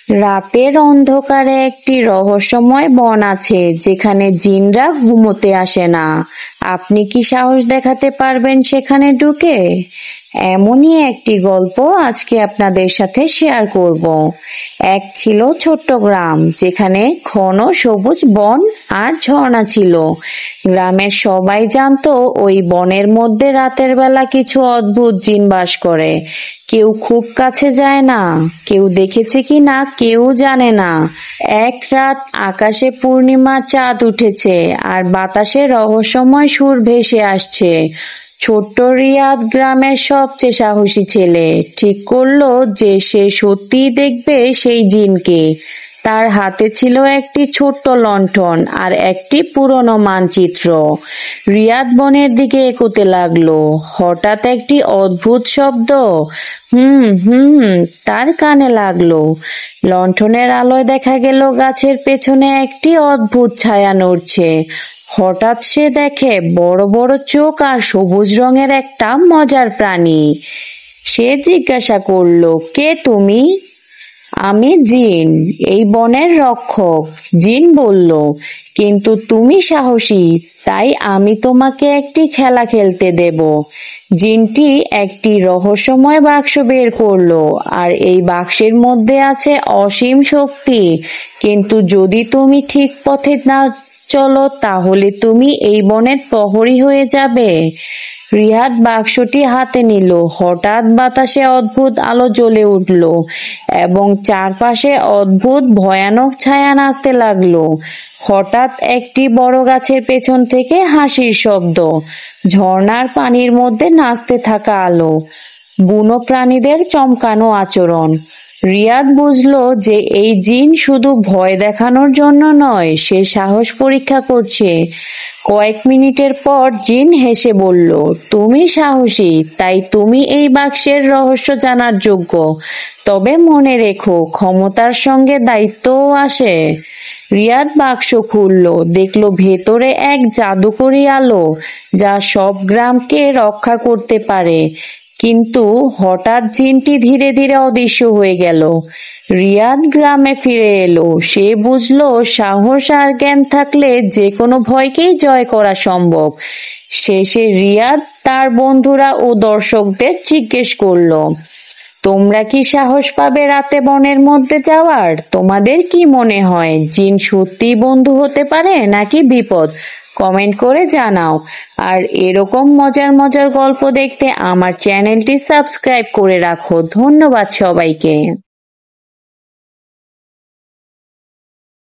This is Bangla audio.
রাতের অন্ধকারে একটি রহস্যময় বন আছে যেখানে জিনরা ঘুমোতে আসে না। আপনি কি সাহস দেখাতে পারবেন সেখানে ঢুকে? এমনই একটি গল্প আজকে আপনাদের সাথে শেয়ার করব। এক ছিল ছোট্ট গ্রাম যেখানে ঘন সবুজ বন আর ঝর্ণা ছিল। গ্রামের সবাই জানতো ওই বনের মধ্যে রাতের বেলা কিছু অদ্ভুত জিন বাস করে। কেউ খুব কাছে যায় না, কেউ দেখেছে কি না কেউ জানে না। এক রাত আকাশে পূর্ণিমা চাঁদ উঠেছে আর বাতাসে রহস্যময় সুর ভেসে আসছে। ছোট্ট রিয়াদ গ্রামের সবচেয়ে সাহসী ছেলে ঠিক করলো যে সে সত্যিই দেখবে সেই জিনকে। তার হাতে ছিল একটি ছোট্ট লণ্ঠন আর একটি পুরনো মানচিত্র। রিয়াদ বনের দিকে এগোতে লাগলো। হঠাৎ একটি অদ্ভুত শব্দ হুম হুম তার কানে লাগলো। লণ্ঠনের আলোয় দেখা গেল গাছের পেছনে একটি অদ্ভুত ছায়া নড়ছে। হঠাৎ সে দেখে বড় বড় চোখ আর সবুজ রঙের একটা মজার প্রাণী। সে জিজ্ঞাসা করলো, কে তুমি? আমি জিন, এই বনের রক্ষক। জিন বলল, কিন্তু তুমি সাহসী, তাই আমি তোমাকে একটি খেলা খেলতে দেব। জিনটি একটি রহস্যময় বাক্স বের করলো আর এই বাক্সের মধ্যে আছে অসীম শক্তি। কিন্তু যদি তুমি ঠিক পথে না চলো তাহলে তুমি এই বনের প্রহরী হয়ে যাবে। রিয়াদ বাক্সটি হাতে নিল। হঠাৎ বাতাসে অদ্ভুত আলো জ্বলে উঠল এবং চারপাশে অদ্ভুত ভয়ানক ছায়া নাচতে লাগলো। হঠাৎ একটি বড় গাছের পেছন থেকে হাসির শব্দ, ঝর্ণার পানির মধ্যে নাচতে থাকা আলো, বুনো প্রাণীদের চমকানো আচরণ। রিয়াদ বুঝলো যে এই জিন শুধু ভয় দেখানোর জন্য নয়, সে সাহস পরীক্ষা করছে। কয়েক মিনিটের পর জিন হেসে বলল, তুমি সাহসী, তাই তুমি এই বাক্সের রহস্য জানার যোগ্য। তবে মনে রেখো, ক্ষমতার সঙ্গে দায়িত্বও আসে। রিয়াদ বাক্স খুলল, দেখলো ভেতরে এক জাদুকরি আলো যা সব গ্রামকে রক্ষা করতে পারে। কিন্তু হঠাৎ জিনটি ধীরে ধীরে অদৃশ্য হয়ে গেল। রিয়াদ গ্রামে ফিরে এলো। সে বুঝলো সাহস আর জ্ঞান থাকলে যে কোনো ভয়কেই জয় করা সম্ভব। শেষে রিয়াদ তার বন্ধুরা ও দর্শকদের জিজ্ঞেস করলো, তোমরা কি সাহস পাবে রাতে বনের মধ্যে যাওয়ার? তোমাদের কি মনে হয় জিন সত্যিই বন্ধু হতে পারে নাকি বিপদ? কমেন্ট করে জানাও। আর এরকম মজার মজার গল্প দেখতে আমার চ্যানেলটি সাবস্ক্রাইব করে রাখো। ধন্যবাদ সবাইকে।